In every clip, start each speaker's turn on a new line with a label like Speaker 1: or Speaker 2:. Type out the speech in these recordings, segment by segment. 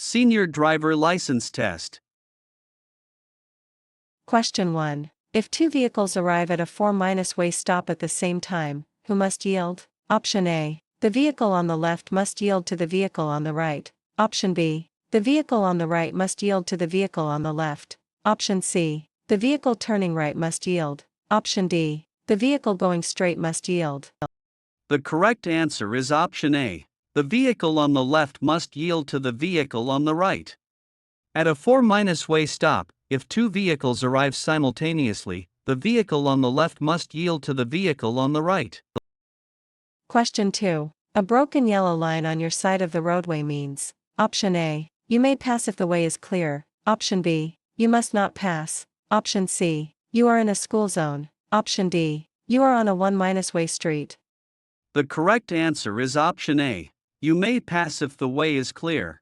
Speaker 1: Senior Driver License Test.
Speaker 2: Question 1. If two vehicles arrive at a 4-way stop at the same time, who must yield? Option A. The vehicle on the left must yield to the vehicle on the right. Option B. The vehicle on the right must yield to the vehicle on the left. Option C. The vehicle turning right must yield. Option D. The vehicle going straight must yield.
Speaker 1: The correct answer is option A. The vehicle on the left must yield to the vehicle on the right. At a 4-way stop, if two vehicles arrive simultaneously, the vehicle on the left must yield to the vehicle on the right.
Speaker 2: Question 2. A broken yellow line on your side of the roadway means: Option A. You may pass if the way is clear. Option B. You must not pass. Option C. You are in a school zone. Option D. You are on a 1-way street.
Speaker 1: The correct answer is option A. You may pass if the way is clear.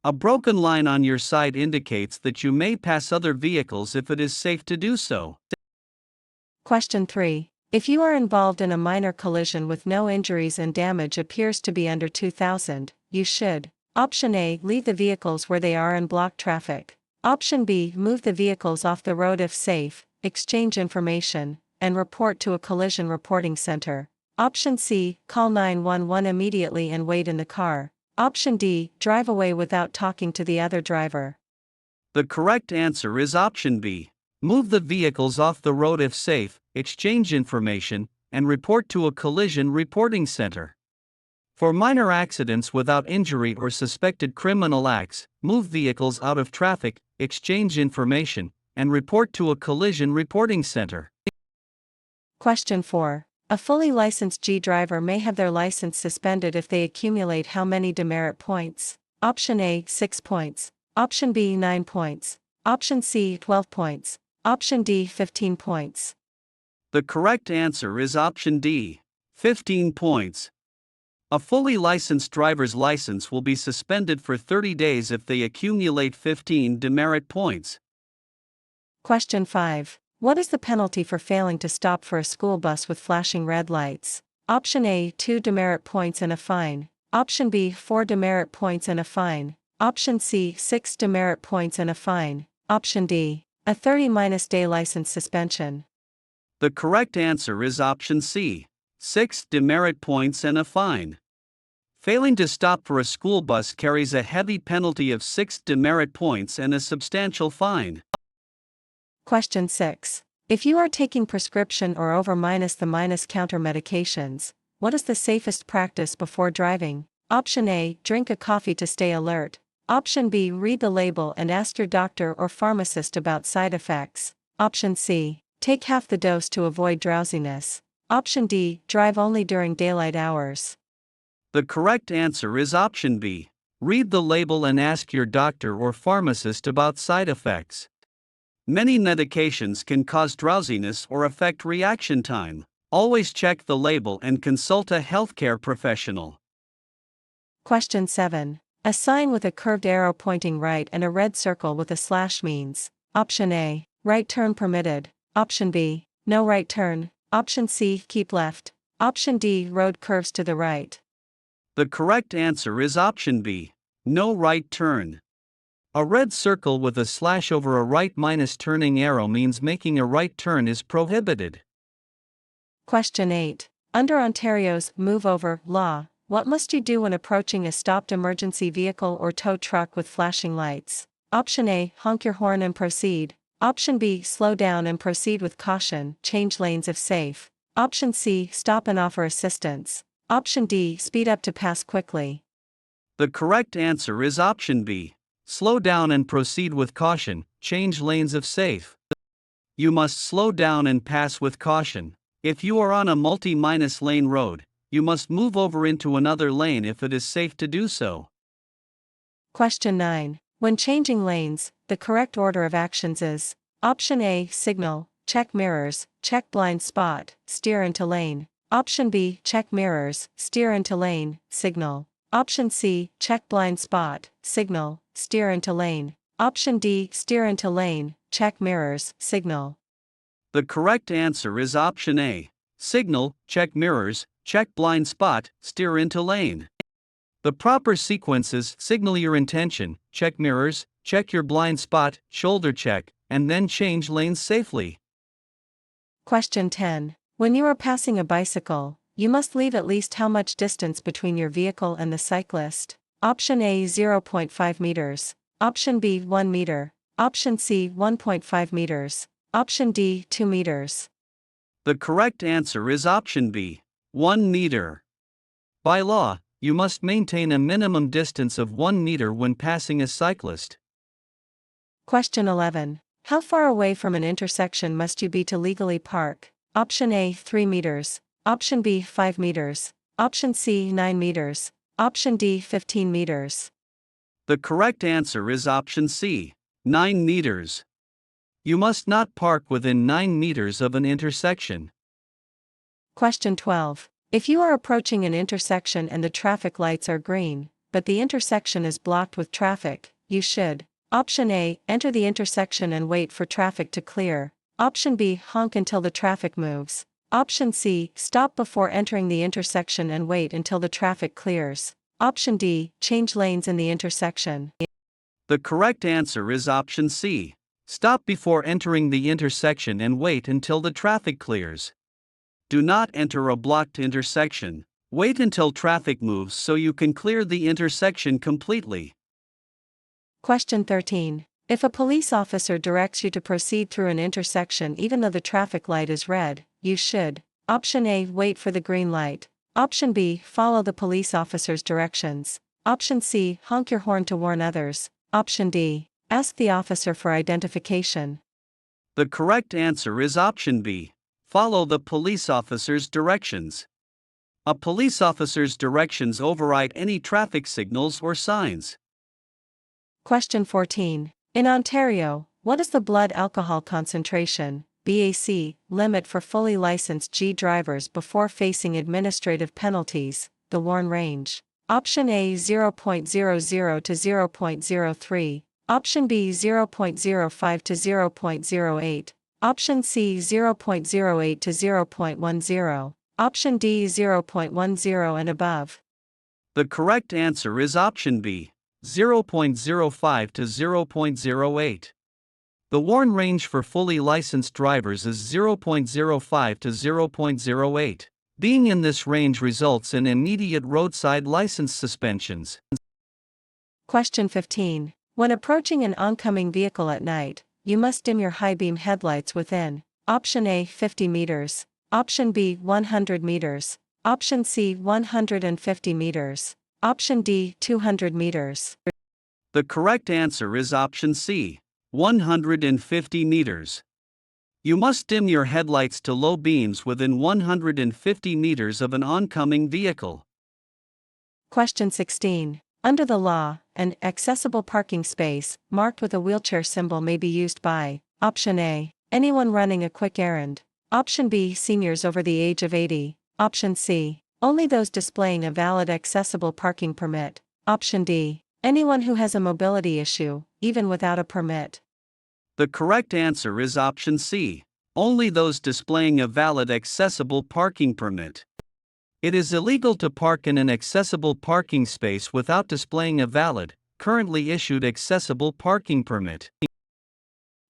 Speaker 1: A broken line on your side indicates that you may pass other vehicles if it is safe to do so.
Speaker 2: Question 3. If you are involved in a minor collision with no injuries and damage appears to be under 2,000, you should: Option A. Leave the vehicles where they are and block traffic. Option B. Move the vehicles off the road if safe, exchange information, and report to a collision reporting center. Option C. Call 911 immediately and wait in the car. Option D. Drive away without talking to the other driver.
Speaker 1: The correct answer is option B. Move the vehicles off the road if safe, exchange information, and report to a collision reporting center. For minor accidents without injury or suspected criminal acts, move vehicles out of traffic, exchange information, and report to a collision reporting center.
Speaker 2: Question 4. A fully licensed G driver may have their license suspended if they accumulate how many demerit points? Option A. 6 points. Option B. 9 points. Option C. 12 points. Option D. 15 points.
Speaker 1: The correct answer is option D. 15 points. A fully licensed driver's license will be suspended for 30 days if they accumulate 15 demerit points.
Speaker 2: Question 5. What is the penalty for failing to stop for a school bus with flashing red lights? Option A. 2 demerit points and a fine. Option B. 4 demerit points and a fine. Option C. 6 demerit points and a fine. Option D. A 30-day license suspension.
Speaker 1: The correct answer is option C. 6 demerit points and a fine. Failing to stop for a school bus carries a heavy penalty of 6 demerit points and a substantial fine.
Speaker 2: Question 6. If you are taking prescription or over the counter medications, what is the safest practice before driving? Option A. Drink a coffee to stay alert. Option B. Read the label and ask your doctor or pharmacist about side effects. Option C. Take half the dose to avoid drowsiness. Option D. Drive only during daylight hours.
Speaker 1: The correct answer is option B. Read the label and ask your doctor or pharmacist about side effects. Many medications can cause drowsiness or affect reaction time. Always check the label and consult a healthcare professional.
Speaker 2: Question 7. A sign with a curved arrow pointing right and a red circle with a slash means: Option A. Right turn permitted. Option B. No right turn. Option C. Keep left. Option D. Road curves to the right.
Speaker 1: The correct answer is option B. No right turn. A red circle with a slash over a right minus turning arrow means making a right turn is prohibited.
Speaker 2: Question 8. Under Ontario's Move Over law, what must you do when approaching a stopped emergency vehicle or tow truck with flashing lights? Option A. Honk your horn and proceed. Option B. Slow down and proceed with caution, change lanes if safe. Option C. Stop and offer assistance. Option D. Speed up to pass quickly.
Speaker 1: The correct answer is option B. Slow down and proceed with caution, change lanes if safe. You must slow down and pass with caution. If you are on a multi-lane road, you must move over into another lane if it is safe to do so.
Speaker 2: Question 9. When changing lanes, the correct order of actions is: Option A. Signal, check mirrors, check blind spot, steer into lane. Option B. Check mirrors, steer into lane, signal. Option C. Check blind spot, signal, steer into lane. Option D. Steer into lane, check mirrors, signal.
Speaker 1: The correct answer is option A. Signal, check mirrors, check blind spot, steer into lane. The proper sequences signal your intention: check mirrors, check your blind spot, shoulder check, and then change lanes safely.
Speaker 2: Question 10. When you are passing a bicycle, you must leave at least how much distance between your vehicle and the cyclist? Option A 0.5 meters. Option B 1 meter. Option C 1.5 meters. Option D 2 meters.
Speaker 1: The correct answer is option B, 1 meter. By law, you must maintain a minimum distance of 1 meter when passing a cyclist.
Speaker 2: Question 11. How far away from an intersection must you be to legally park? Option A 3 meters. Option B 5 meters. Option C 9 meters. Option D 15 meters.
Speaker 1: The correct answer is option C, 9 meters. You must not park within 9 meters of an intersection.
Speaker 2: Question 12. If you are approaching an intersection and the traffic lights are green, but the intersection is blocked with traffic, you should: Option A, enter the intersection and wait for traffic to clear. Option B, honk until the traffic moves. Option C, stop before entering the intersection and wait until the traffic clears. Option D, change lanes in the intersection.
Speaker 1: The correct answer is option C. Stop before entering the intersection and wait until the traffic clears. Do not enter a blocked intersection. Wait until traffic moves so you can clear the intersection completely.
Speaker 2: Question 13. If a police officer directs you to proceed through an intersection even though the traffic light is red, you should: Option A, wait for the green light. Option B, follow the police officer's directions. Option C, honk your horn to warn others. Option D, ask the officer for identification.
Speaker 1: The correct answer is option B. Follow the police officer's directions. A police officer's directions override any traffic signals or signs.
Speaker 2: Question 14. In Ontario, what is the blood alcohol concentration (BAC) limit for fully licensed G drivers before facing administrative penalties? The Warn range. Option A 0.00 to 0.03. Option B 0.05 to 0.08. Option C 0.08 to 0.10. Option D 0.10 and above.
Speaker 1: The correct answer is option B, 0.05 to 0.08. The Warn range for fully licensed drivers is 0.05 to 0.08. Being in this range results in immediate roadside license suspensions.
Speaker 2: Question 15. When approaching an oncoming vehicle at night, you must dim your high beam headlights within: Option A 50 meters. Option B 100 meters. Option C 150 meters. Option D 200 meters.
Speaker 1: The correct answer is option C, 150 meters. You must dim your headlights to low beams within 150 meters of an oncoming vehicle.
Speaker 2: Question 16. Under the law, an accessible parking space marked with a wheelchair symbol may be used by: Option A, anyone running a quick errand. Option B, seniors over the age of 80. Option C, only those displaying a valid accessible parking permit. Option D, anyone who has a mobility issue, even without a permit.
Speaker 1: The correct answer is option C, only those displaying a valid accessible parking permit. It is illegal to park in an accessible parking space without displaying a valid, currently issued accessible parking permit.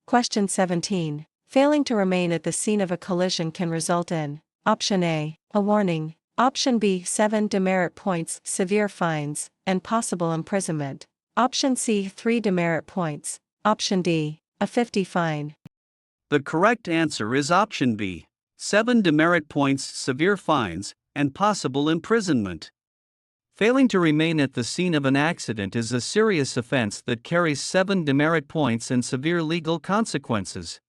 Speaker 2: Question 17. Failing to remain at the scene of a collision can result in: Option A, a warning. Option B, 7 demerit points, severe fines, and possible imprisonment. Option C, 3 demerit points. Option D, a 50 fine.
Speaker 1: The correct answer is option B, 7 demerit points, severe fines, and possible imprisonment. Failing to remain at the scene of an accident is a serious offense that carries 7 demerit points and severe legal consequences.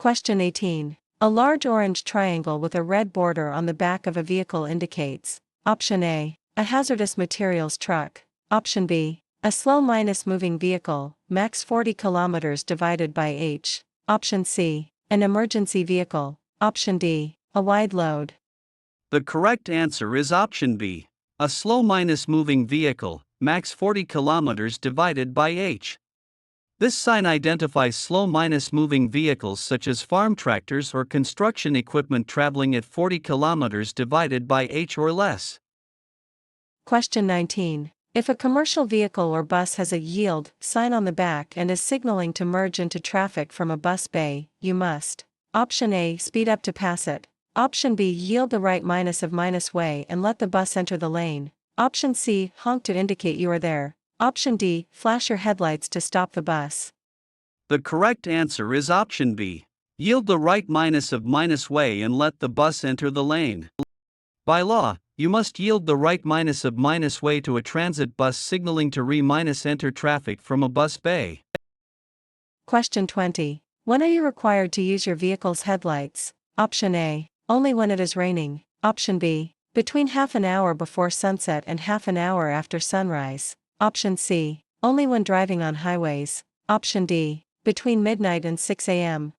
Speaker 2: Question 18. A large orange triangle with a red border on the back of a vehicle indicates: Option A, a hazardous materials truck. Option B, a slow moving vehicle, max 40 kilometers divided by H. Option C, an emergency vehicle. Option D, a wide load.
Speaker 1: The correct answer is option B, a slow moving vehicle, max 40 kilometers divided by H. This sign identifies slow moving vehicles such as farm tractors or construction equipment traveling at 40 kilometers divided by H or less.
Speaker 2: Question 19. If a commercial vehicle or bus has a yield sign on the back and is signaling to merge into traffic from a bus bay, you must: Option A, speed up to pass it. Option B, yield the right minus way and let the bus enter the lane. Option C, honk to indicate you are there. Option D, flash your headlights to stop the bus.
Speaker 1: The correct answer is option B. Yield the right minus way and let the bus enter the lane. By law, you must yield the right minus way to a transit bus signaling to enter traffic from a bus bay.
Speaker 2: Question 20. When are you required to use your vehicle's headlights? Option A, only when it is raining. Option B, between half an hour before sunset and half an hour after sunrise. Option C, only when driving on highways. Option D, between midnight and 6 a.m.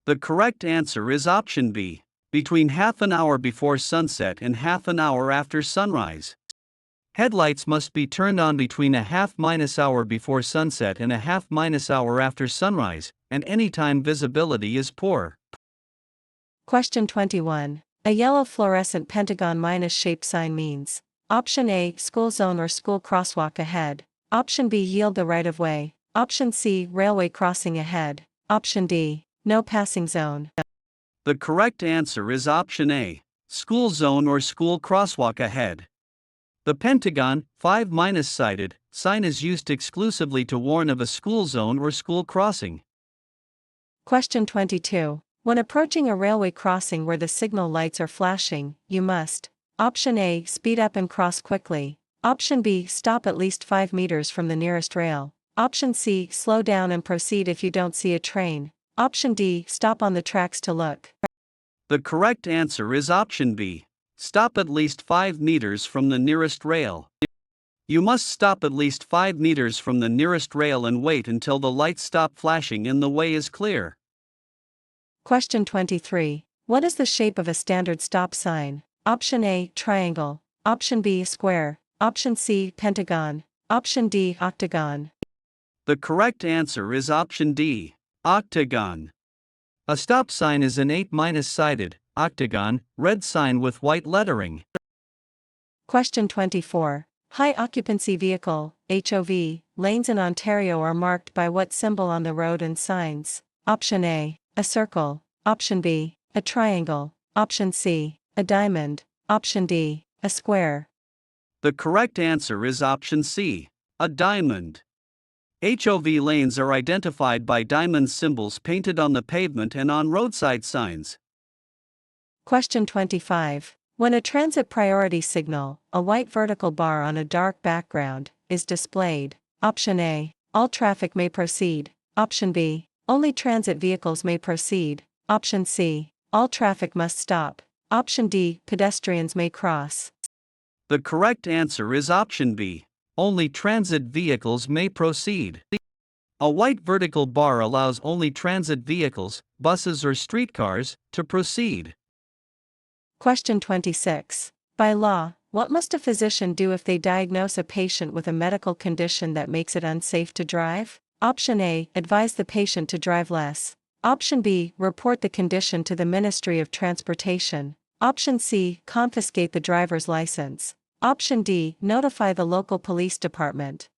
Speaker 1: The correct answer is option B. Between half an hour before sunset and half an hour after sunrise. Headlights must be turned on between a half hour before sunset and a half hour after sunrise, and anytime visibility is poor.
Speaker 2: Question 21. A yellow fluorescent pentagon shaped sign means: Option A, school zone or school crosswalk ahead. Option B, yield the right of way. Option C, railway crossing ahead. Option D, no passing zone.
Speaker 1: The correct answer is option A, school zone or school crosswalk ahead. The pentagon, 5- sided, sign is used exclusively to warn of a school zone or school crossing.
Speaker 2: Question 22. When approaching a railway crossing where the signal lights are flashing, you must: Option A, speed up and cross quickly. Option B, stop at least 5 meters from the nearest rail. Option C, slow down and proceed if you don't see a train. Option D, stop on the tracks to look.
Speaker 1: The correct answer is option B, stop at least 5 meters from the nearest rail. You must stop at least 5 meters from the nearest rail and wait until the lights stop flashing and the way is clear.
Speaker 2: Question 23. What is the shape of a standard stop sign? Option A, triangle. Option B, square. Option C, pentagon. Option D, octagon.
Speaker 1: The correct answer is option D, octagon. A stop sign is an 8- sided, octagon, red sign with white lettering.
Speaker 2: Question 24. High occupancy vehicle, HOV, lanes in Ontario are marked by what symbol on the road and signs? Option A, a circle. Option B, a triangle. Option C, a diamond. Option D, a square.
Speaker 1: The correct answer is option C, a diamond. HOV lanes are identified by diamond symbols painted on the pavement and on roadside signs.
Speaker 2: Question 25. When a transit priority signal, a white vertical bar on a dark background, is displayed, Option A, all traffic may proceed. Option B, only transit vehicles may proceed. Option C, all traffic must stop. Option D, pedestrians may cross.
Speaker 1: The correct answer is option B, only transit vehicles may proceed. A white vertical bar allows only transit vehicles, buses or streetcars, to proceed.
Speaker 2: Question 26. By law, what must a physician do if they diagnose a patient with a medical condition that makes it unsafe to drive? Option A, advise the patient to drive less. Option B, report the condition to the Ministry of Transportation. Option C, confiscate the driver's license. Option D, notify the local police department.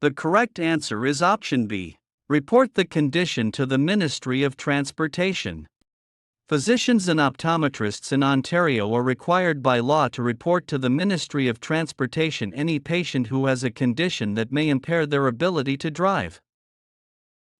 Speaker 1: The correct answer is option B, report the condition to the Ministry of Transportation. Physicians and optometrists in Ontario are required by law to report to the Ministry of Transportation any patient who has a condition that may impair their ability to drive.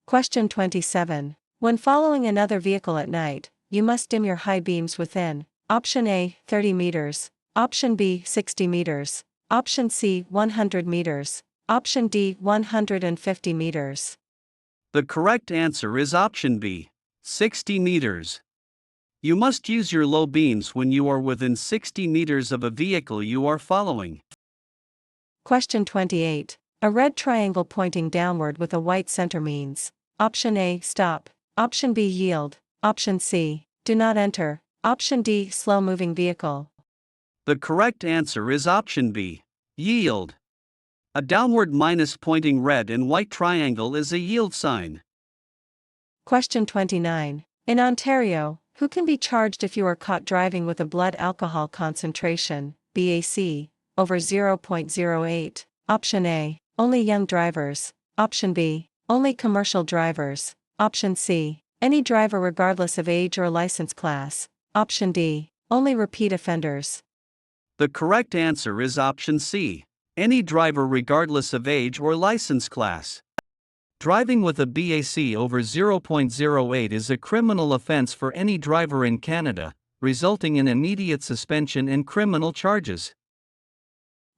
Speaker 2: Question 27. When following another vehicle at night, you must dim your high beams within: Option A, 30 meters. Option B, 60 meters. Option C, 100 meters. Option D, 150 meters.
Speaker 1: The correct answer is option B, 60 meters. You must use your low beams when you are within 60 meters of a vehicle you are following.
Speaker 2: Question 28. A red triangle pointing downward with a white center means: Option A, stop. Option B, yield. Option C, do not enter. Option D, slow moving vehicle.
Speaker 1: The correct answer is option B, yield. A downward minus pointing red and white triangle is a yield sign.
Speaker 2: Question 29. In Ontario, who can be charged if you are caught driving with a blood alcohol concentration, BAC, over 0.08. Option A, only young drivers. Option B, only commercial drivers. Option C, any driver regardless of age or license class. Option D, only repeat offenders.
Speaker 1: The correct answer is option C. Any driver regardless of age or license class. Driving with a BAC over 0.08 is a criminal offense for any driver in Canada, resulting in immediate suspension and criminal charges.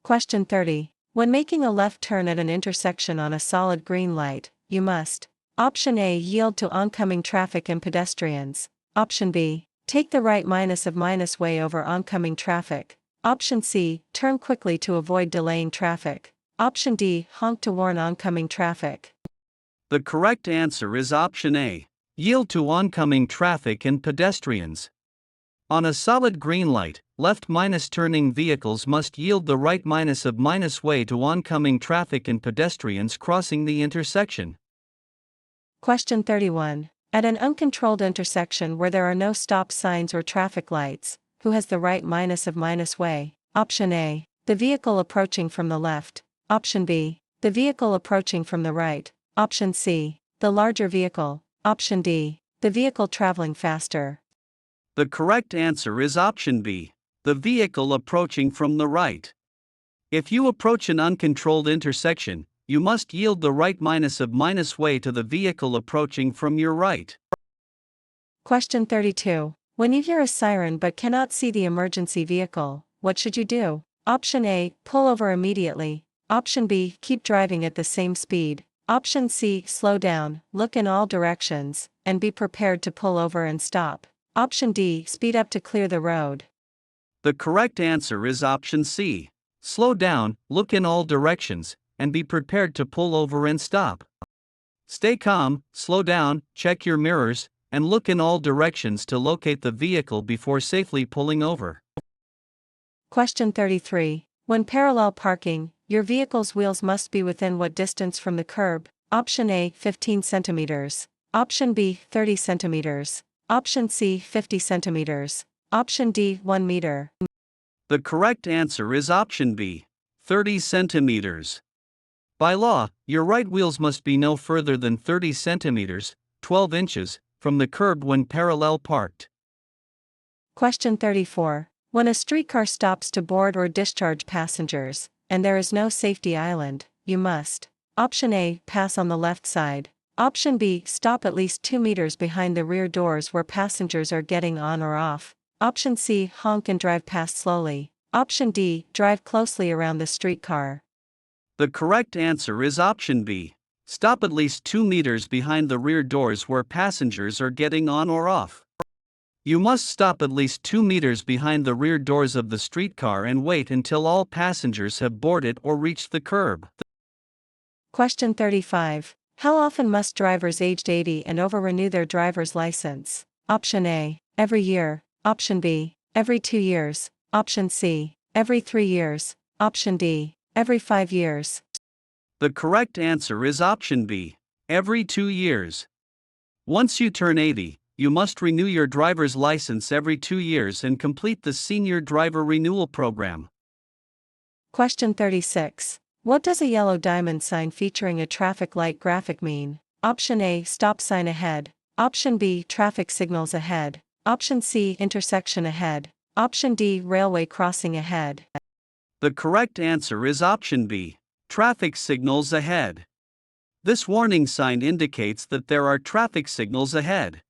Speaker 2: Question 30. When making a left turn at an intersection on a solid green light, you must: Option A, yield to oncoming traffic and pedestrians. Option B, take the right minus way over oncoming traffic. Option C, turn quickly to avoid delaying traffic. Option D, honk to warn oncoming traffic.
Speaker 1: The correct answer is option A. Yield to oncoming traffic and pedestrians. On a solid green light, left turning vehicles must yield the right way to oncoming traffic and pedestrians crossing the intersection.
Speaker 2: Question 31. At an uncontrolled intersection where there are no stop signs or traffic lights, who has the right way? Option A, the vehicle approaching from the left. Option B, the vehicle approaching from the right. Option C, the larger vehicle. Option D, the vehicle traveling faster.
Speaker 1: The correct answer is option B, the vehicle approaching from the right. If you approach an uncontrolled intersection, you must yield the right way to the vehicle approaching from your right.
Speaker 2: Question 32. When you hear a siren but cannot see the emergency vehicle, what should you do? Option A, pull over immediately. Option B, keep driving at the same speed. Option C, slow down, look in all directions, and be prepared to pull over and stop. Option D, speed up to clear the road.
Speaker 1: The correct answer is option C. Slow down, look in all directions, and be prepared to pull over and stop. Stay calm, slow down, check your mirrors, and look in all directions to locate the vehicle before safely pulling over.
Speaker 2: Question 33. When parallel parking, your vehicle's wheels must be within what distance from the curb? Option A, 15 centimeters. Option B, 30 centimeters. Option C, 50 centimeters. Option D, 1 meter.
Speaker 1: The correct answer is option B, 30 centimeters. By law, your right wheels must be no further than 30 centimeters, 12 inches, from the curb when parallel parked.
Speaker 2: Question 34. When a streetcar stops to board or discharge passengers, and there is no safety island, you must: Option A, pass on the left side. Option B, stop at least 2 meters behind the rear doors where passengers are getting on or off. Option C, honk and drive past slowly. Option D, drive closely around the streetcar.
Speaker 1: The correct answer is option B. Stop at least 2 meters behind the rear doors where passengers are getting on or off. You must stop at least 2 meters behind the rear doors of the streetcar and wait until all passengers have boarded or reached the curb.
Speaker 2: Question 35. How often must drivers aged 80 and over renew their driver's license? Option A, every year. Option B, every 2 years. Option C, every 3 years. Option D, every 5 years.
Speaker 1: The correct answer is option B, every 2 years. Once you turn 80, you must renew your driver's license every 2 years and complete the Senior Driver Renewal Program.
Speaker 2: Question 36. What does a yellow diamond sign featuring a traffic light graphic mean? Option A, stop sign ahead. Option B, traffic signals ahead. Option C, intersection ahead. Option D, railway crossing ahead.
Speaker 1: The correct answer is option B, traffic signals ahead. This warning sign indicates that there are traffic signals ahead.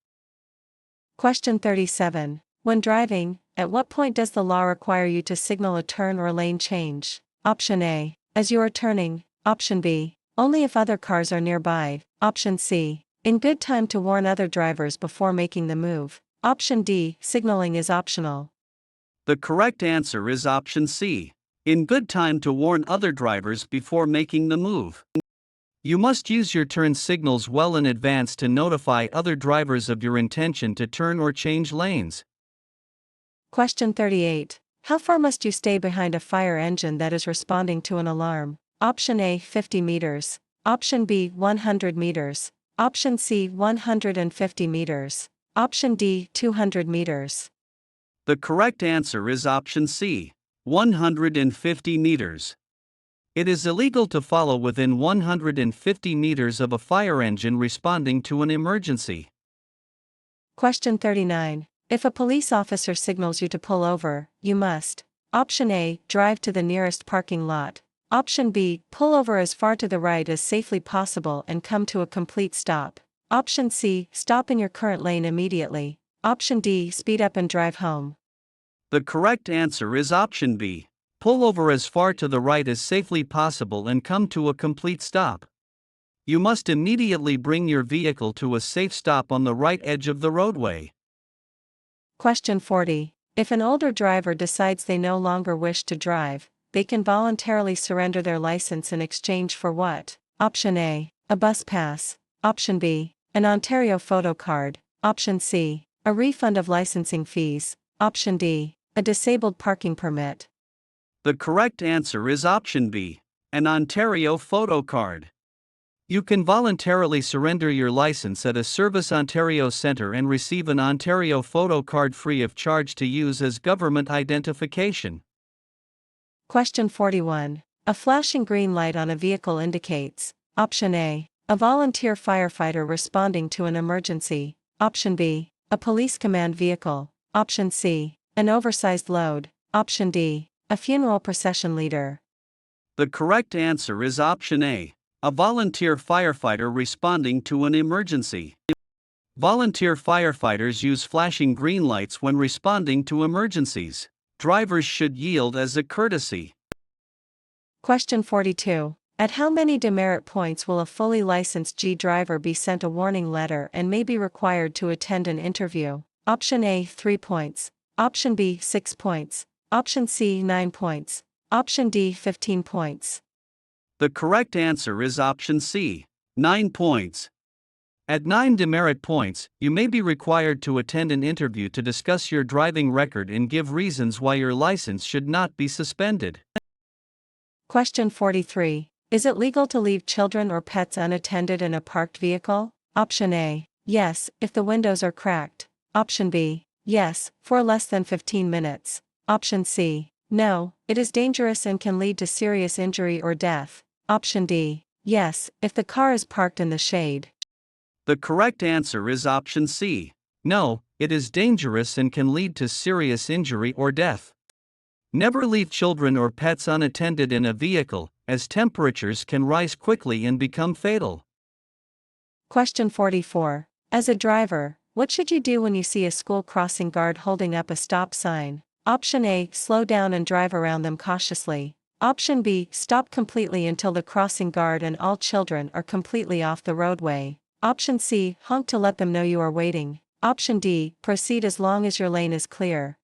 Speaker 2: Question 37. When driving, at what point does the law require you to signal a turn or lane change? Option A, as you are turning. Option B, only if other cars are nearby. Option C, in good time to warn other drivers before making the move. Option D, signaling is optional.
Speaker 1: The correct answer is option C, in good time to warn other drivers before making the move. You must use your turn signals well in advance to notify other drivers of your intention to turn or change lanes.
Speaker 2: Question 38. How far must you stay behind a fire engine that is responding to an alarm? Option A, 50 meters. Option B, 100 meters. Option C, 150 meters. Option D, 200 meters.
Speaker 1: The correct answer is option C, 150 meters. It is illegal to follow within 150 meters of a fire engine responding to an emergency.
Speaker 2: Question 39. If a police officer signals you to pull over, you must: Option A, drive to the nearest parking lot. Option B, pull over as far to the right as safely possible and come to a complete stop. Option C, stop in your current lane immediately. Option D, speed up and drive home.
Speaker 1: The correct answer is option B. Pull over as far to the right as safely possible and come to a complete stop. You must immediately bring your vehicle to a safe stop on the right edge of the roadway.
Speaker 2: Question 40. If an older driver decides they no longer wish to drive, they can voluntarily surrender their license in exchange for what? Option A, a bus pass. Option B, an Ontario photo card. Option C, a refund of licensing fees. Option D, a disabled parking permit.
Speaker 1: The correct answer is option B, an Ontario photo card. You can voluntarily surrender your license at a Service Ontario Centre and receive an Ontario photo card free of charge to use as government identification.
Speaker 2: Question 41. A flashing green light on a vehicle indicates: Option A, a volunteer firefighter responding to an emergency. Option B, a police command vehicle. Option C, an oversized load. Option D, a funeral procession leader.
Speaker 1: The correct answer is option A, a volunteer firefighter responding to an emergency. Volunteer firefighters use flashing green lights when responding to emergencies. Drivers should yield as a courtesy.
Speaker 2: Question 42. At how many demerit points will a fully licensed G driver be sent a warning letter and may be required to attend an interview? Option A, 3 points. Option B, 6 points. Option C, 9 points. Option D, 15 points.
Speaker 1: The correct answer is option C, 9 points. At 9 demerit points, you may be required to attend an interview to discuss your driving record and give reasons why your license should not be suspended.
Speaker 2: Question 43. Is it legal to leave children or pets unattended in a parked vehicle? Option A, yes, if the windows are cracked. Option B, yes, for less than 15 minutes. Option C, no, it is dangerous and can lead to serious injury or death. Option D, yes, if the car is parked in the shade.
Speaker 1: The correct answer is option C. No, it is dangerous and can lead to serious injury or death. Never leave children or pets unattended in a vehicle, as temperatures can rise quickly and become fatal.
Speaker 2: Question 44. As a driver, what should you do when you see a school crossing guard holding up a stop sign? Option A, slow down and drive around them cautiously. Option B, stop completely until the crossing guard and all children are completely off the roadway. Option C, honk to let them know you are waiting. Option D, proceed as long as your lane is clear.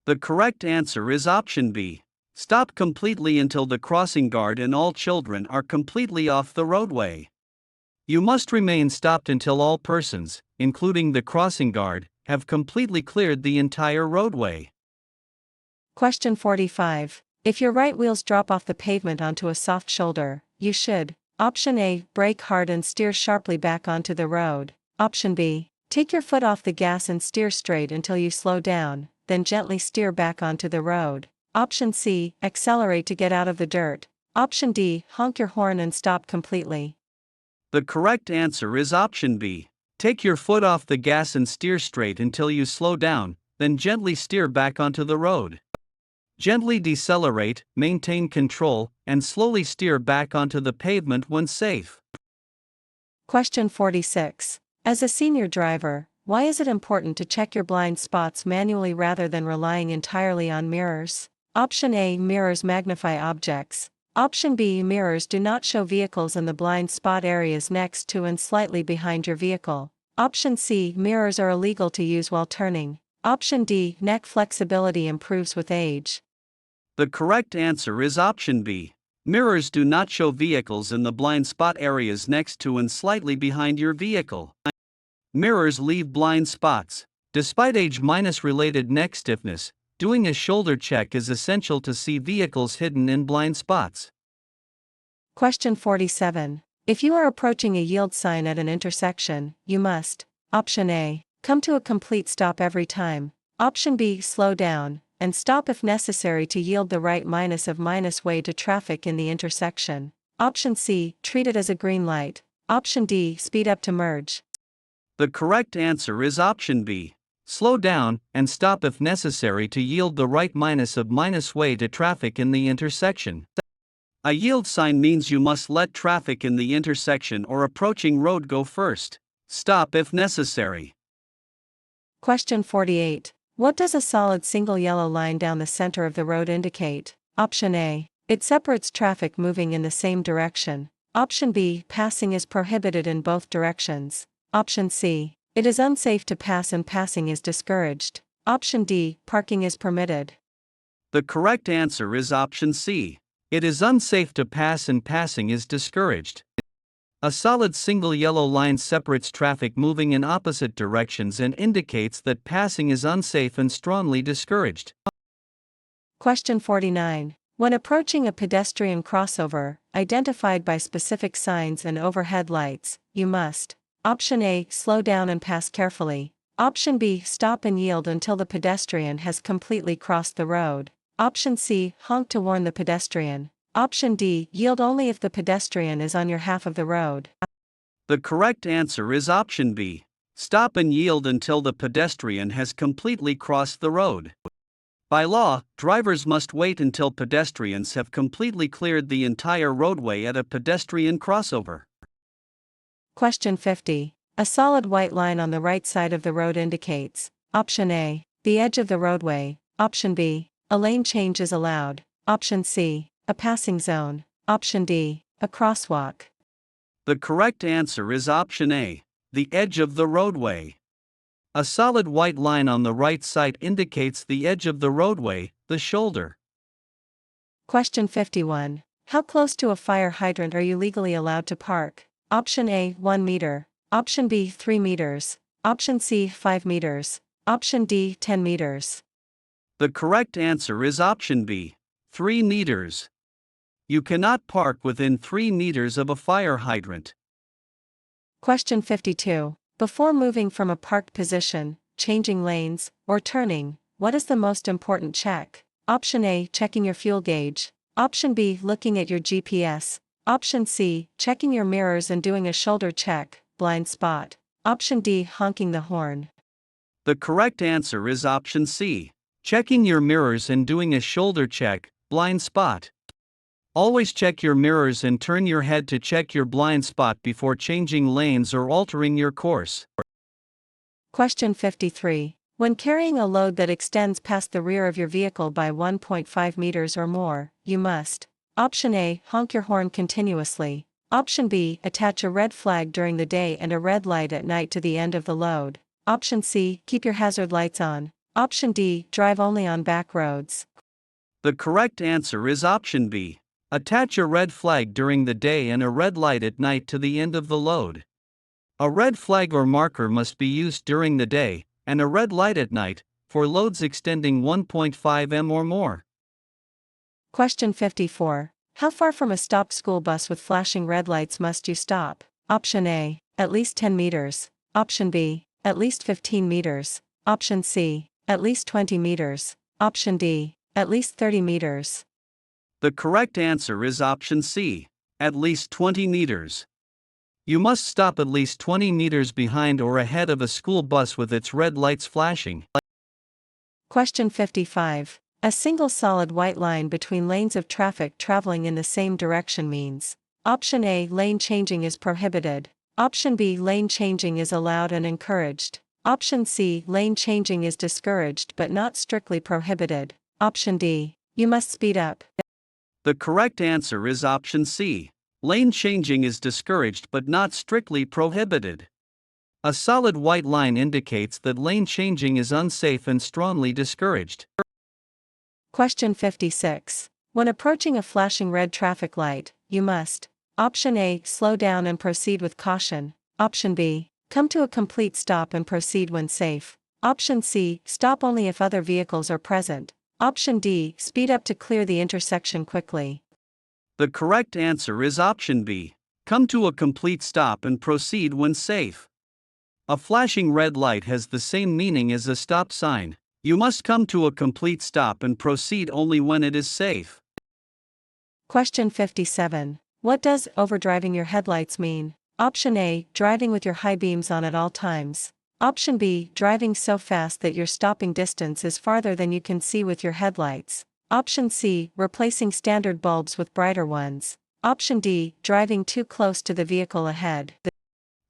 Speaker 1: The correct answer is option B. Stop completely until the crossing guard and all children are completely off the roadway. You must remain stopped until all persons, including the crossing guard, have completely cleared the entire roadway.
Speaker 2: Question 45. If your right wheels drop off the pavement onto a soft shoulder, you should: Option A, brake hard and steer sharply back onto the road. Option B, take your foot off the gas and steer straight until you slow down, then gently steer back onto the road. Option C, accelerate to get out of the dirt. Option D, honk your horn and stop completely.
Speaker 1: The correct answer is option B. Take your foot off the gas and steer straight until you slow down, then gently steer back onto the road. Gently decelerate, maintain control, and slowly steer back onto the pavement when safe.
Speaker 2: Question 46. As a senior driver, why is it important to check your blind spots manually rather than relying entirely on mirrors? Option A, mirrors magnify objects. Option B, mirrors do not show vehicles in the blind spot areas next to and slightly behind your vehicle. Option C, mirrors are illegal to use while turning. Option D, neck flexibility improves with age.
Speaker 1: The correct answer is option B. Mirrors do not show vehicles in the blind spot areas next to and slightly behind your vehicle. Mirrors leave blind spots. Despite age-related neck stiffness, doing a shoulder check is essential to see vehicles hidden in blind spots.
Speaker 2: Question 47. If you are approaching a yield sign at an intersection, you must: Option A, come to a complete stop every time. Option B, slow down, and stop if necessary to yield the right minus way to traffic in the intersection. Option C, treat it as a green light. Option D, speed up to merge.
Speaker 1: The correct answer is option B. Slow down and stop if necessary to yield the right minus way to traffic in the intersection. A yield sign means you must let traffic in the intersection or approaching road go first. Stop if necessary.
Speaker 2: Question 48. What does a solid single yellow line down the center of the road indicate? Option A. It separates traffic moving in the same direction. Option B. Passing is prohibited in both directions. Option C. It is unsafe to pass and passing is discouraged. Option D. Parking is permitted.
Speaker 1: The correct answer is option C. It is unsafe to pass and passing is discouraged. A solid single yellow line separates traffic moving in opposite directions and indicates that passing is unsafe and strongly discouraged.
Speaker 2: Question 49. When approaching a pedestrian crossover, identified by specific signs and overhead lights, you must: Option A. Slow down and pass carefully. Option B. Stop and yield until the pedestrian has completely crossed the road. Option C. Honk to warn the pedestrian. Option D. Yield only if the pedestrian is on your half of the road.
Speaker 1: The correct answer is option B. Stop and yield until the pedestrian has completely crossed the road. By law, drivers must wait until pedestrians have completely cleared the entire roadway at a pedestrian crossover.
Speaker 2: Question 50. A solid white line on the right side of the road indicates: Option A. The edge of the roadway. Option B. A lane change is allowed. Option C. A passing zone. Option D. A crosswalk.
Speaker 1: The correct answer is option A. The edge of the roadway. A solid white line on the right side indicates the edge of the roadway, the shoulder.
Speaker 2: Question 51. How close to a fire hydrant are you legally allowed to park? Option A. 1 meter. Option B. 3 meters. Option C. 5 meters. Option D. 10 meters.
Speaker 1: The correct answer is option B. 3 meters. You cannot park within 3 meters of a fire hydrant.
Speaker 2: Question 52. Before moving from a parked position, changing lanes, or turning, what is the most important check? Option A. Checking your fuel gauge. Option B. Looking at your GPS. Option C. Checking your mirrors and doing a shoulder check, blind spot. Option D. Honking the horn.
Speaker 1: The correct answer is option C. Checking your mirrors and doing a shoulder check, blind spot. Always check your mirrors and turn your head to check your blind spot before changing lanes or altering your course.
Speaker 2: Question 53. When carrying a load that extends past the rear of your vehicle by 1.5 meters or more, you must: Option A. Honk your horn continuously. Option B. Attach a red flag during the day and a red light at night to the end of the load. Option C. Keep your hazard lights on. Option D. Drive only on back roads.
Speaker 1: The correct answer is option B. Attach a red flag during the day and a red light at night to the end of the load. A red flag or marker must be used during the day, and a red light at night, for loads extending 1.5 m or more.
Speaker 2: Question 54. How far from a stopped school bus with flashing red lights must you stop? Option A. At least 10 meters. Option B. At least 15 meters. Option C. At least 20 meters. Option D. At least 30 meters.
Speaker 1: The correct answer is option C. At least 20 meters. You must stop at least 20 meters behind or ahead of a school bus with its red lights flashing.
Speaker 2: Question 55. A single solid white line between lanes of traffic traveling in the same direction means: Option A. Lane changing is prohibited. Option B. Lane changing is allowed and encouraged. Option C. Lane changing is discouraged but not strictly prohibited. Option D. You must speed up.
Speaker 1: The correct answer is option C. Lane changing is discouraged but not strictly prohibited. A solid white line indicates that lane changing is unsafe and strongly discouraged.
Speaker 2: Question 56. When approaching a flashing red traffic light, you must: Option A. Slow down and proceed with caution. Option B. Come to a complete stop and proceed when safe. Option C. Stop only if other vehicles are present. Option D. Speed up to clear the intersection quickly.
Speaker 1: The correct answer is option B. Come to a complete stop and proceed when safe. A flashing red light has the same meaning as a stop sign. You must come to a complete stop and proceed only when it is safe.
Speaker 2: Question 57. What does overdriving your headlights mean? Option A, driving with your high beams on at all times. Option B, driving so fast that your stopping distance is farther than you can see with your headlights. Option C, replacing standard bulbs with brighter ones. Option D, driving too close to the vehicle ahead.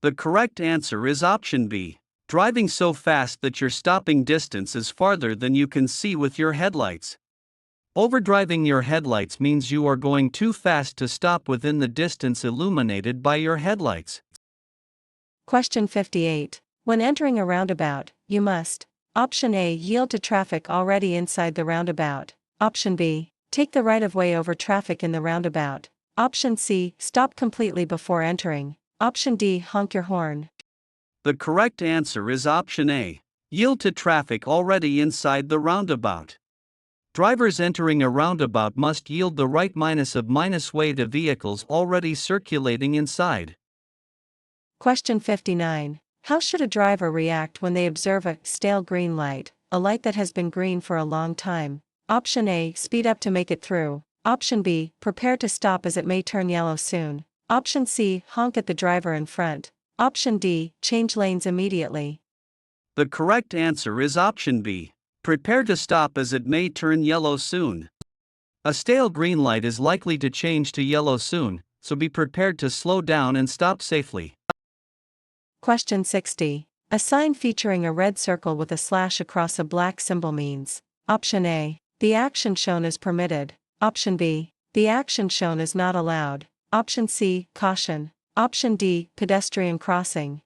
Speaker 1: The correct answer is option B, driving so fast that your stopping distance is farther than you can see with your headlights. Overdriving your headlights means you are going too fast to stop within the distance illuminated by your headlights.
Speaker 2: Question 58. When entering a roundabout, you must: Option A, yield to traffic already inside the roundabout. Option B, take the right of way over traffic in the roundabout. Option C, stop completely before entering. Option D, honk your horn.
Speaker 1: The correct answer is option A, yield to traffic already inside the roundabout. Drivers entering a roundabout must yield the right minus way to vehicles already circulating inside.
Speaker 2: Question 59. How should a driver react when they observe a stale green light, a light that has been green for a long time? Option A, speed up to make it through. Option B, prepare to stop as it may turn yellow soon. Option C, honk at the driver in front. Option D, change lanes immediately.
Speaker 1: The correct answer is option B, prepare to stop as it may turn yellow soon. A stale green light is likely to change to yellow soon, so be prepared to slow down and stop safely.
Speaker 2: Question 60. A sign featuring a red circle with a slash across a black symbol means: Option A, the action shown is permitted. Option B, the action shown is not allowed. Option C, caution. Option D, pedestrian crossing.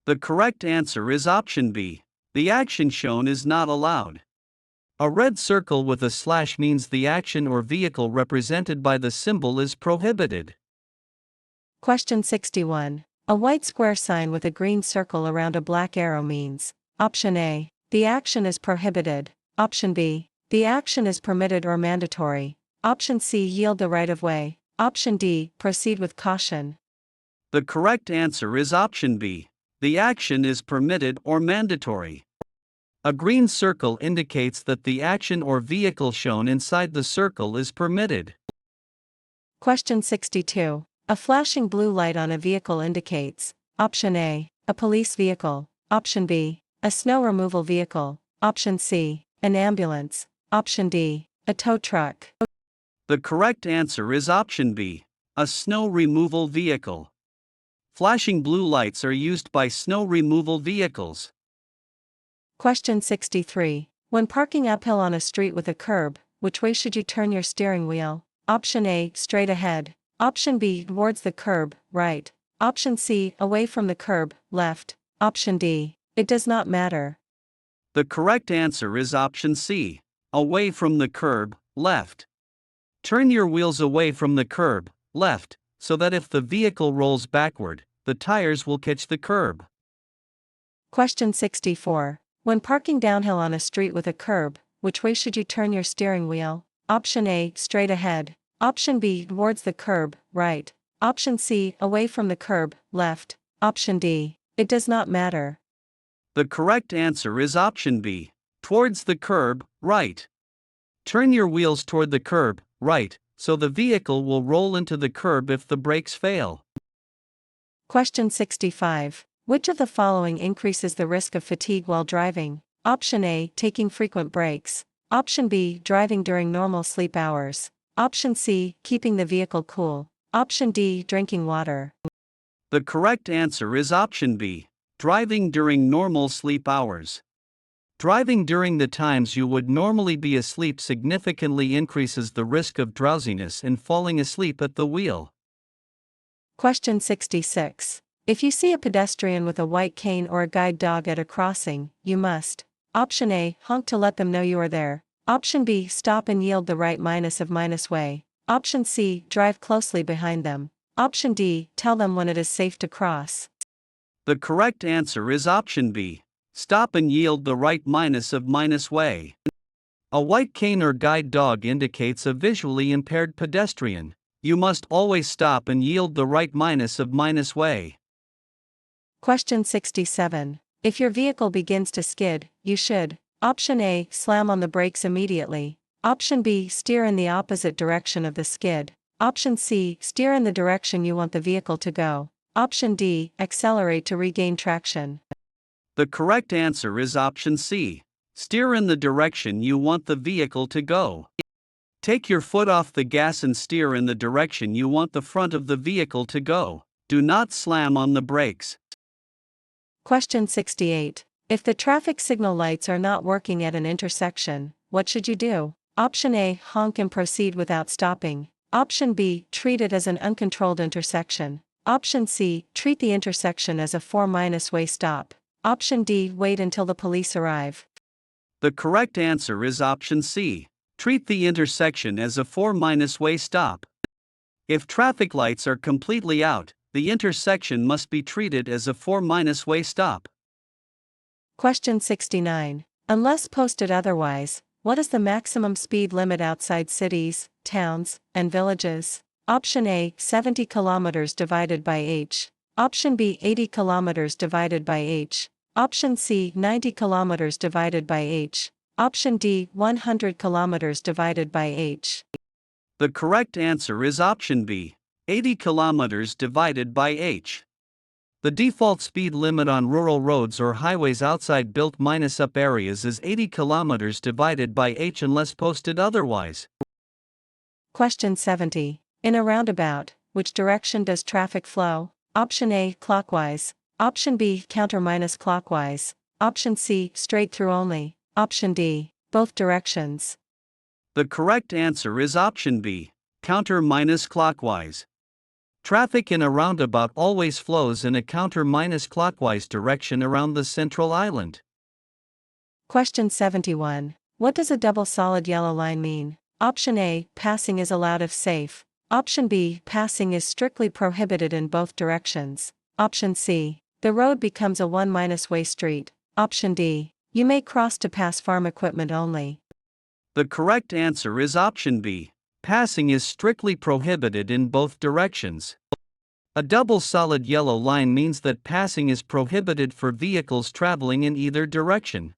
Speaker 1: The correct answer is option B, the action shown is not allowed. A red circle with a slash means the action or vehicle represented by the symbol is prohibited.
Speaker 2: Question 61. A white square sign with a green circle around a black arrow means: Option A, the action is prohibited. Option B, the action is permitted or mandatory. Option C, yield the right of way. Option D, proceed with caution.
Speaker 1: The correct answer is option B, the action is permitted or mandatory. A green circle indicates that the action or vehicle shown inside the circle is permitted.
Speaker 2: Question 62. A flashing blue light on a vehicle indicates: Option A, a police vehicle. Option B, a snow removal vehicle. Option C, an ambulance. Option D, a tow truck.
Speaker 1: The correct answer is option B, a snow removal vehicle. Flashing blue lights are used by snow removal vehicles.
Speaker 2: Question 63. When parking uphill on a street with a curb, which way should you turn your steering wheel? Option A, straight ahead. Option B, towards the curb, right. Option C, away from the curb, left. Option D, it does not matter.
Speaker 1: The correct answer is option C, away from the curb, left. Turn your wheels away from the curb, left, so that if the vehicle rolls backward, the tires will catch the curb.
Speaker 2: Question 64. When parking downhill on a street with a curb, which way should you turn your steering wheel? Option A, straight ahead. Option B, towards the curb, right. Option C, away from the curb, left. Option D, it does not matter.
Speaker 1: The correct answer is option B, towards the curb, right. Turn your wheels toward the curb, right, so the vehicle will roll into the curb if the brakes fail.
Speaker 2: Question 65. Which of the following increases the risk of fatigue while driving? Option A, taking frequent breaks. Option B, driving during normal sleep hours. Option C, keeping the vehicle cool. Option D, drinking water.
Speaker 1: The correct answer is option B, driving during normal sleep hours. Driving during the times you would normally be asleep significantly increases the risk of drowsiness and falling asleep at the wheel.
Speaker 2: Question 66. If you see a pedestrian with a white cane or a guide dog at a crossing, you must: Option A, honk to let them know you are there. Option B, stop and yield the right minus way. Option C, drive closely behind them. Option D, tell them when it is safe to cross.
Speaker 1: The correct answer is option B, stop and yield the right minus way. A white cane or guide dog indicates a visually impaired pedestrian. You must always stop and yield the right minus way.
Speaker 2: Question 67. If your vehicle begins to skid, you should: Option A, slam on the brakes immediately. Option B, steer in the opposite direction of the skid. Option C, steer in the direction you want the vehicle to go. Option D, accelerate to regain traction.
Speaker 1: The correct answer is option C. Steer in the direction you want the vehicle to go. Take your foot off the gas and steer in the direction you want the front of the vehicle to go. Do not slam on the brakes.
Speaker 2: Question 68. If the traffic signal lights are not working at an intersection, what should you do? Option A, honk and proceed without stopping. Option B, treat it as an uncontrolled intersection. Option C, treat the intersection as a 4-way stop. Option D, wait until the police arrive.
Speaker 1: The correct answer is option C. Treat the intersection as a 4-way stop. If traffic lights are completely out, the intersection must be treated as a 4-way stop.
Speaker 2: Question 69. Unless posted otherwise, what is the maximum speed limit outside cities, towns, and villages? Option A, 70 km divided by h. Option B, 80 km divided by h. Option C, 90 km divided by h. Option D, 100 km divided by h.
Speaker 1: The correct answer is option B, 80 km divided by h. The default speed limit on rural roads or highways outside built-up areas is 80 km divided by h unless posted otherwise.
Speaker 2: Question 70. In a roundabout, which direction does traffic flow? Option A, clockwise. Option B, counter-clockwise. Option C, straight through only. Option D, both directions.
Speaker 1: The correct answer is option B, counter-clockwise. Traffic in a roundabout always flows in a counter-clockwise direction around the central island.
Speaker 2: Question 71. What does a double solid yellow line mean? Option A, passing is allowed if safe. Option B, passing is strictly prohibited in both directions. Option C, the road becomes a 1-way street. Option D, you may cross to pass farm equipment only.
Speaker 1: The correct answer is option B. Passing is strictly prohibited in both directions. A double solid yellow line means that passing is prohibited for vehicles traveling in either direction.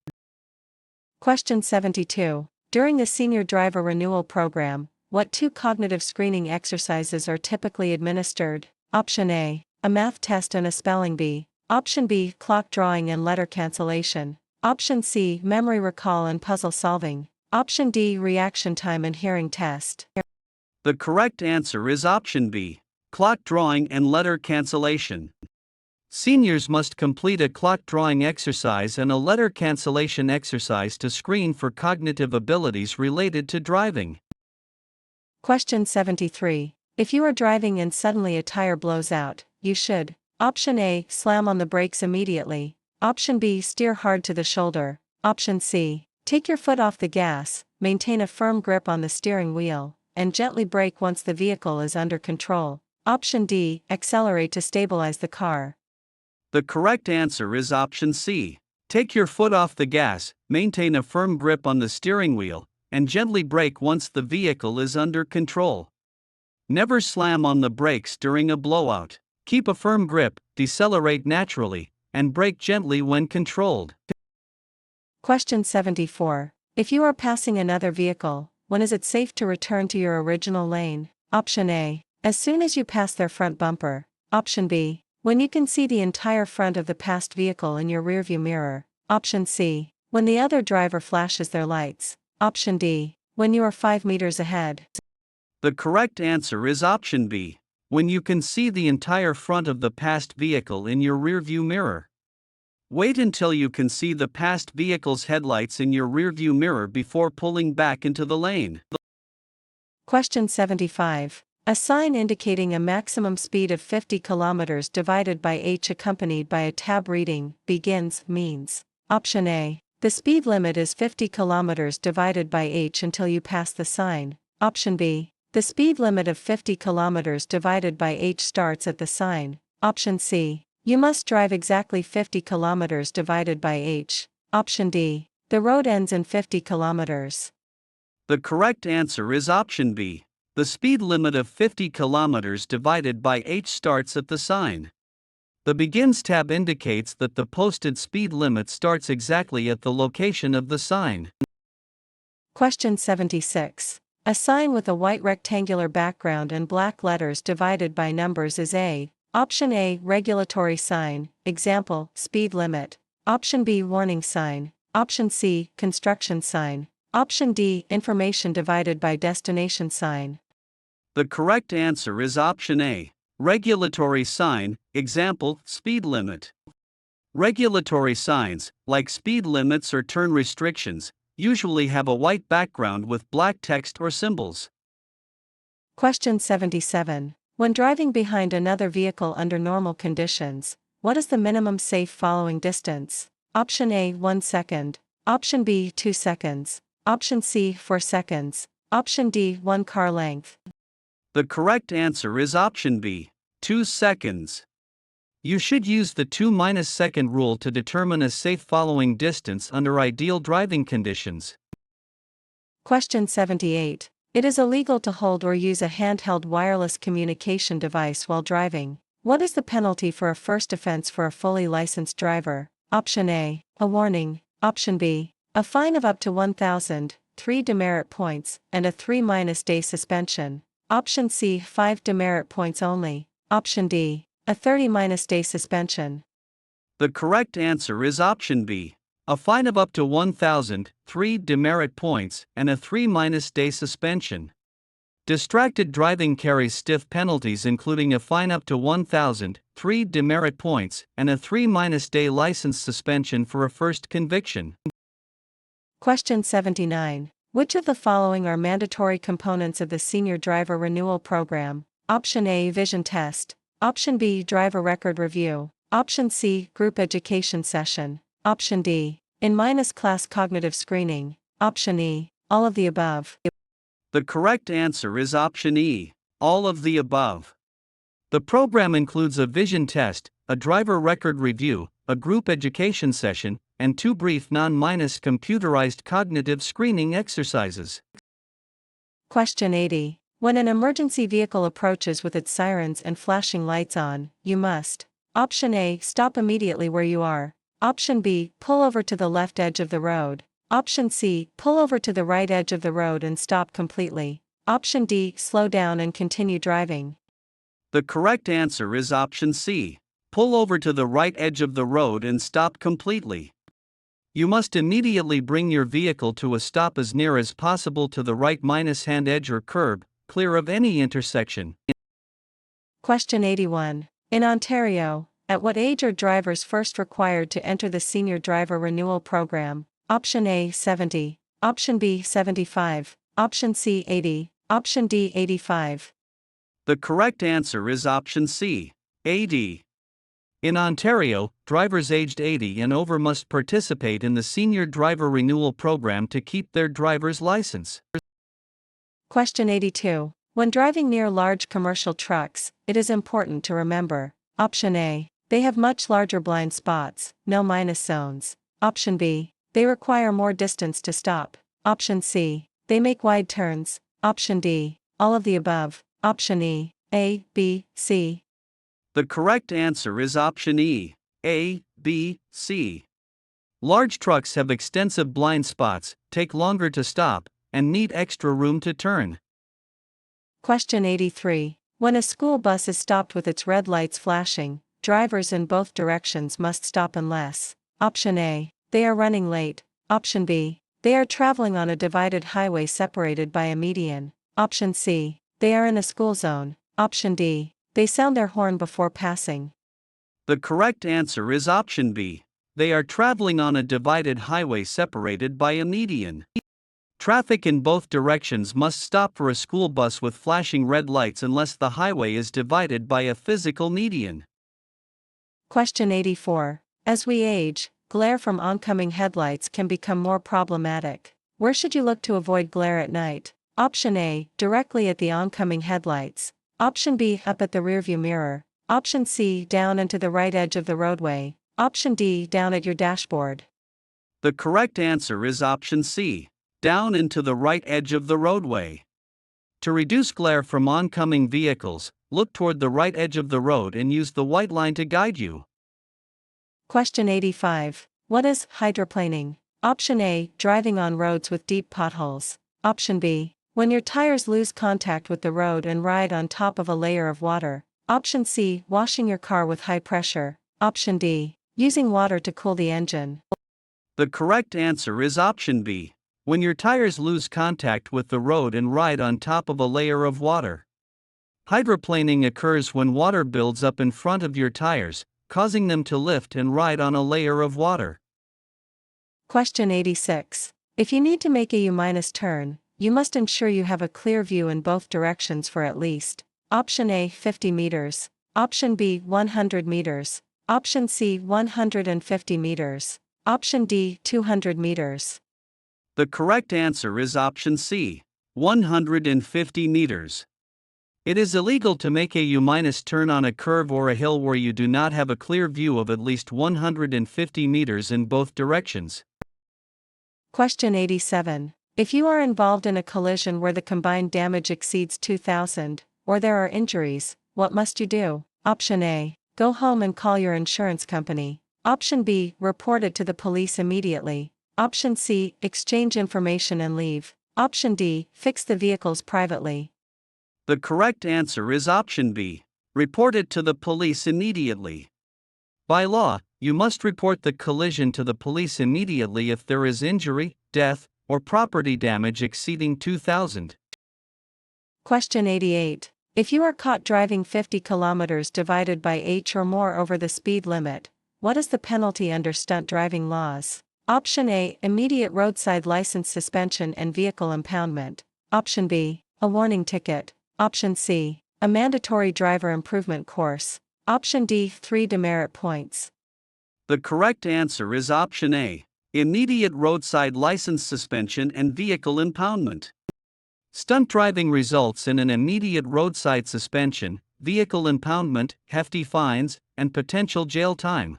Speaker 2: Question 72. During the Senior Driver Renewal Program, what two cognitive screening exercises are typically administered? Option A, a math test and a spelling bee. Option B, clock drawing and letter cancellation. Option C, memory recall and puzzle solving. Option D, reaction time and hearing test.
Speaker 1: The correct answer is option B, clock drawing and letter cancellation. Seniors must complete a clock drawing exercise and a letter cancellation exercise to screen for cognitive abilities related to driving.
Speaker 2: Question 73. If you are driving and suddenly a tire blows out, you should: Option A, slam on the brakes immediately. Option B, steer hard to the shoulder. Option C, take your foot off the gas, maintain a firm grip on the steering wheel, and gently brake once the vehicle is under control. Option D, accelerate to stabilize the car.
Speaker 1: The correct answer is option C. Take your foot off the gas, maintain a firm grip on the steering wheel, and gently brake once the vehicle is under control. Never slam on the brakes during a blowout. Keep a firm grip, decelerate naturally, and brake gently when controlled.
Speaker 2: Question 74. If you are passing another vehicle, when is it safe to return to your original lane? Option A, as soon as you pass their front bumper. Option B, when you can see the entire front of the passed vehicle in your rearview mirror. Option C, when the other driver flashes their lights. Option D, when you are 5 meters ahead.
Speaker 1: The correct answer is option B, when you can see the entire front of the passed vehicle in your rearview mirror. Wait until you can see the passed vehicle's headlights in your rearview mirror before pulling back into the lane.
Speaker 2: Question 75. A sign indicating a maximum speed of 50 km divided by h accompanied by a tab reading, begins, means. Option A, the speed limit is 50 km divided by h until you pass the sign. Option B, the speed limit of 50 km divided by h starts at the sign. Option C, you must drive exactly 50 km divided by h. Option D, the road ends in 50 km.
Speaker 1: The correct answer is option B. The speed limit of 50 km divided by h starts at the sign. The Begins tab indicates that the posted speed limit starts exactly at the location of the sign.
Speaker 2: Question 76. A sign with a white rectangular background and black letters divided by numbers is a. Option A, regulatory sign, example, speed limit. Option B, warning sign. Option C, construction sign. Option D, information divided by destination sign.
Speaker 1: The correct answer is option A. Regulatory sign, example, speed limit. Regulatory signs, like speed limits or turn restrictions, usually have a white background with black text or symbols.
Speaker 2: Question 77. When driving behind another vehicle under normal conditions, what is the minimum safe following distance? Option A, 1 second. Option B, 2 seconds. Option C, 4 seconds. Option D, 1 car length.
Speaker 1: The correct answer is option B, 2 seconds. You should use the 2-second rule to determine a safe following distance under ideal driving conditions.
Speaker 2: Question 78. It is illegal to hold or use a handheld wireless communication device while driving. What is the penalty for a first offense for a fully licensed driver? Option A, a warning. Option B, a fine of up to 1,000, 3 demerit points, and a 3-day suspension. Option C, 5 demerit points only. Option D, a 30-day suspension.
Speaker 1: The correct answer is option B, a fine of up to 1,000, 3 demerit points, and a 3-day suspension. Distracted driving carries stiff penalties including a fine up to 1,000, 3 demerit points, and a 3-day license suspension for a first conviction.
Speaker 2: Question 79. Which of the following are mandatory components of the Senior Driver Renewal Program? Option A, vision test. Option B, driver record review. Option C, group education session. Option D, in-class cognitive screening. Option E, all of the above.
Speaker 1: The correct answer is option E, all of the above. The program includes a vision test, a driver record review, a group education session, and 2 brief computerized cognitive screening exercises.
Speaker 2: Question 80. When an emergency vehicle approaches with its sirens and flashing lights on, you must. Option A, stop immediately where you are. Option B, pull over to the left edge of the road. Option C, pull over to the right edge of the road and stop completely. Option D, slow down and continue driving.
Speaker 1: The correct answer is option C, pull over to the right edge of the road and stop completely. You must immediately bring your vehicle to a stop as near as possible to the right-hand edge or curb, clear of any intersection.
Speaker 2: Question 81. In Ontario, at what age are drivers first required to enter the Senior Driver Renewal Program? Option A, 70. Option B, 75. Option C, 80. Option D, 85.
Speaker 1: The correct answer is option C, 80. In Ontario, drivers aged 80 and over must participate in the Senior Driver Renewal Program to keep their driver's license.
Speaker 2: Question 82. When driving near large commercial trucks, it is important to remember. Option A, they have much larger blind spots, no minus zones. Option B, they require more distance to stop. Option C, they make wide turns. Option D, all of the above. Option E, A, B, C.
Speaker 1: The correct answer is option E, A, B, C. Large trucks have extensive blind spots, take longer to stop, and need extra room to turn.
Speaker 2: Question 83. When a school bus is stopped with its red lights flashing, drivers in both directions must stop unless. Option A, they are running late. Option B, they are traveling on a divided highway separated by a median. Option C, they are in a school zone. Option D, they sound their horn before passing.
Speaker 1: The correct answer is option B. They are traveling on a divided highway separated by a median. Traffic in both directions must stop for a school bus with flashing red lights unless the highway is divided by a physical median.
Speaker 2: Question 84. As we age, glare from oncoming headlights can become more problematic. Where should you look to avoid glare at night? Option A, directly at the oncoming headlights. Option B, up at the rearview mirror. Option C, down and to the right edge of the roadway. Option D, down at your dashboard.
Speaker 1: The correct answer is option C, down and to the right edge of the roadway. To reduce glare from oncoming vehicles, look toward the right edge of the road and use the white line to guide you.
Speaker 2: Question 85. What is hydroplaning? Option A, driving on roads with deep potholes. Option B, when your tires lose contact with the road and ride on top of a layer of water. Option C, washing your car with high pressure. Option D, using water to cool the engine.
Speaker 1: The correct answer is option B. When your tires lose contact with the road and ride on top of a layer of water. Hydroplaning occurs when water builds up in front of your tires, causing them to lift and ride on a layer of water.
Speaker 2: Question 86. If you need to make a U- turn, you must ensure you have a clear view in both directions for at least Option A 50 meters, Option B 100 meters, Option C 150 meters, Option D 200 meters.
Speaker 1: The correct answer is option C, 150 meters. It is illegal to make a U-turn on a curve or a hill where you do not have a clear view of at least 150 meters in both directions.
Speaker 2: Question 87. If you are involved in a collision where the combined damage exceeds 2,000, or there are injuries, what must you do? Option A, go home and call your insurance company. Option B, report it to the police immediately. Option C, exchange information and leave. Option D, fix the vehicles privately.
Speaker 1: The correct answer is option B, report it to the police immediately. By law, you must report the collision to the police immediately if there is injury, death, or property damage exceeding 2,000.
Speaker 2: Question 88. If you are caught driving 50 kilometers divided by h or more over the speed limit, what is the penalty under stunt driving laws? Option A, immediate roadside license suspension and vehicle impoundment. Option B, a warning ticket. Option C, a mandatory driver improvement course. Option D, 3 demerit points.
Speaker 1: The correct answer is option A, immediate roadside license suspension and vehicle impoundment. Stunt driving results in an immediate roadside suspension, vehicle impoundment, hefty fines, and potential jail time.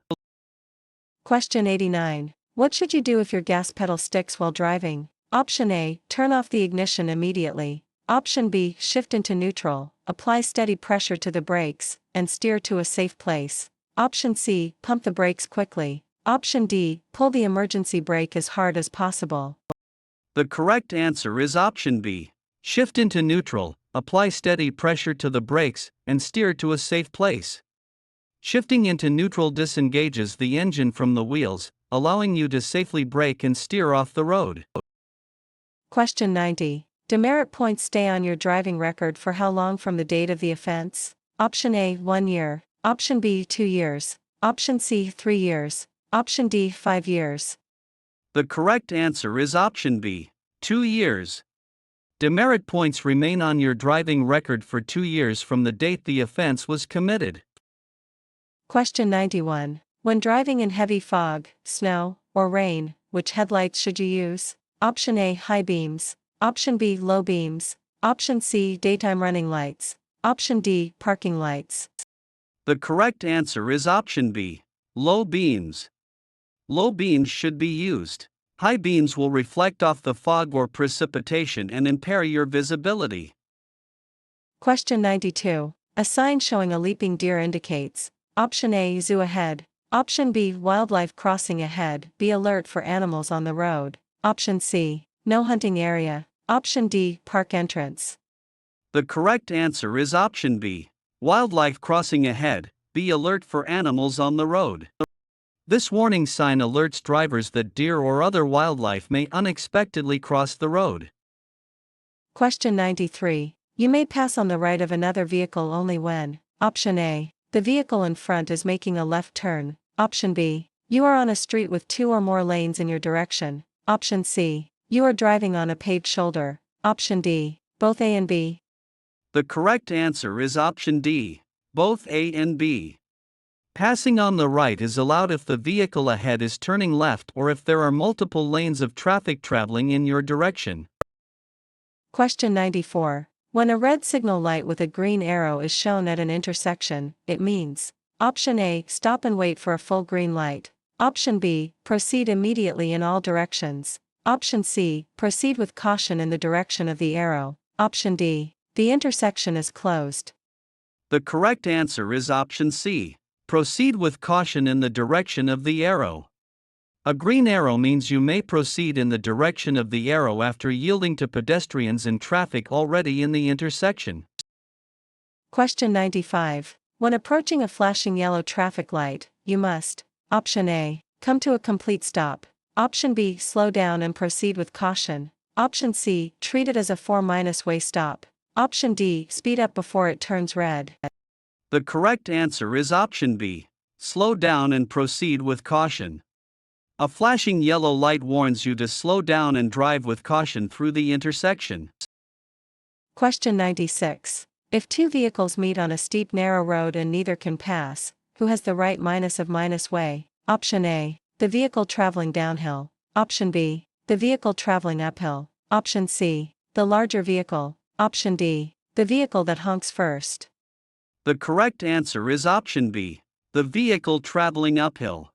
Speaker 2: Question 89. What should you do if your gas pedal sticks while driving? Option A, turn off the ignition immediately. Option B, shift into neutral, apply steady pressure to the brakes, and steer to a safe place. Option C, pump the brakes quickly. Option D, pull the emergency brake as hard as possible.
Speaker 1: The correct answer is option B, shift into neutral, apply steady pressure to the brakes, and steer to a safe place. Shifting into neutral disengages the engine from the wheels, allowing you to safely brake and steer off the road.
Speaker 2: Question 90. Demerit points stay on your driving record for how long from the date of the offense? Option A, 1 year. Option B, 2 years. Option C, 3 years. Option D, 5 years.
Speaker 1: The correct answer is option B, 2 years. Demerit points remain on your driving record for 2 years from the date the offense was committed.
Speaker 2: Question 91. When driving in heavy fog, snow, or rain, which headlights should you use? Option A, high beams. Option B, low beams. Option C, daytime running lights. Option D, parking lights.
Speaker 1: The correct answer is option B, low beams. Low beams should be used. High beams will reflect off the fog or precipitation and impair your visibility.
Speaker 2: Question 92. A sign showing a leaping deer indicates. Option A, zoo ahead. Option B, wildlife crossing ahead, be alert for animals on the road. Option C, no hunting area. Option D, park entrance.
Speaker 1: The correct answer is option B, wildlife crossing ahead, be alert for animals on the road. This warning sign alerts drivers that deer or other wildlife may unexpectedly cross the road.
Speaker 2: Question 93. You may pass on the right of another vehicle only when. Option A, the vehicle in front is making a left turn. Option B, you are on a street with 2 or more lanes in your direction. Option C, you are driving on a paved shoulder. Option D, both A and B.
Speaker 1: The correct answer is option D, both A and B. Passing on the right is allowed if the vehicle ahead is turning left or if there are multiple lanes of traffic traveling in your direction.
Speaker 2: Question 94. When a red signal light with a green arrow is shown at an intersection, it means. Option A, stop and wait for a full green light. Option B, proceed immediately in all directions. Option C, proceed with caution in the direction of the arrow. Option D, the intersection is closed.
Speaker 1: The correct answer is option C. Proceed with caution in the direction of the arrow. A green arrow means you may proceed in the direction of the arrow after yielding to pedestrians and traffic already in the intersection.
Speaker 2: Question 95. When approaching a flashing yellow traffic light, you must: Option A, come to a complete stop. Option B, slow down and proceed with caution. Option C, treat it as a 4-way stop. Option D, speed up before it turns red.
Speaker 1: The correct answer is option B. Slow down and proceed with caution. A flashing yellow light warns you to slow down and drive with caution through the intersection.
Speaker 2: Question 96. If two vehicles meet on a steep narrow road and neither can pass, who has the right minus way? Option A, the vehicle traveling downhill. Option B, the vehicle traveling uphill. Option C, the larger vehicle. Option D, the vehicle that honks first.
Speaker 1: The correct answer is option B, the vehicle traveling uphill.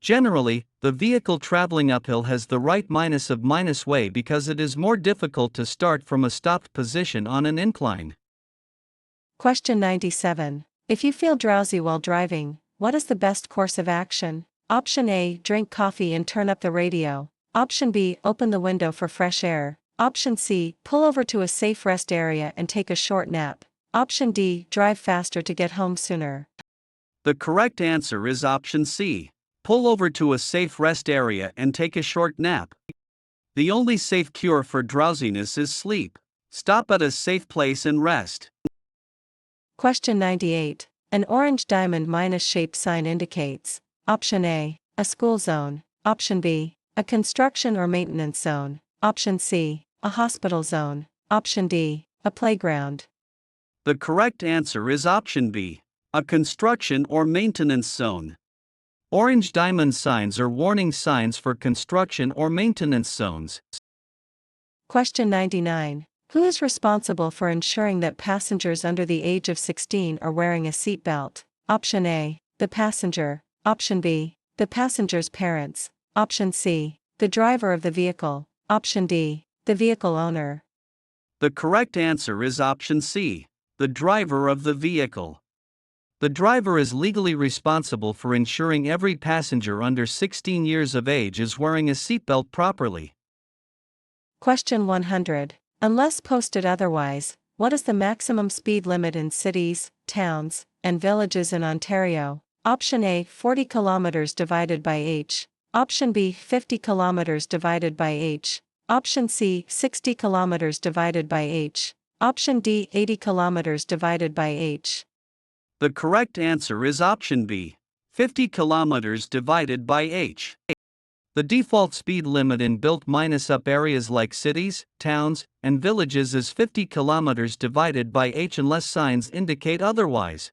Speaker 1: Generally, the vehicle traveling uphill has the right minus way because it is more difficult to start from a stopped position on an incline.
Speaker 2: Question 97. If you feel drowsy while driving, what is the best course of action? Option A, drink coffee and turn up the radio. Option B, open the window for fresh air. Option C, pull over to a safe rest area and take a short nap. Option D, drive faster to get home sooner.
Speaker 1: The correct answer is option C. Pull over to a safe rest area and take a short nap. The only safe cure for drowsiness is sleep. Stop at a safe place and rest.
Speaker 2: Question 98. An orange diamond shaped sign indicates: Option A, a school zone. Option B, a construction or maintenance zone. Option C, a hospital zone. Option D, a playground.
Speaker 1: The correct answer is option B, a construction or maintenance zone. Orange diamond signs are warning signs for construction or maintenance zones.
Speaker 2: Question 99. Who is responsible for ensuring that passengers under the age of 16 are wearing a seatbelt? Option A, the passenger. Option B, the passenger's parents. Option C, the driver of the vehicle. Option D, the vehicle owner.
Speaker 1: The correct answer is option C, the driver of the vehicle. The driver is legally responsible for ensuring every passenger under 16 years of age is wearing a seatbelt properly.
Speaker 2: Question 100. Unless posted otherwise, what is the maximum speed limit in cities, towns, and villages in Ontario? Option A, 40 km divided by h. Option B, 50 km divided by h. Option C, 60 km divided by h. Option D, 80 km divided by h.
Speaker 1: The correct answer is option B, 50 km divided by h. The default speed limit in built-up areas like cities, towns, and villages is 50 km divided by h unless signs indicate otherwise.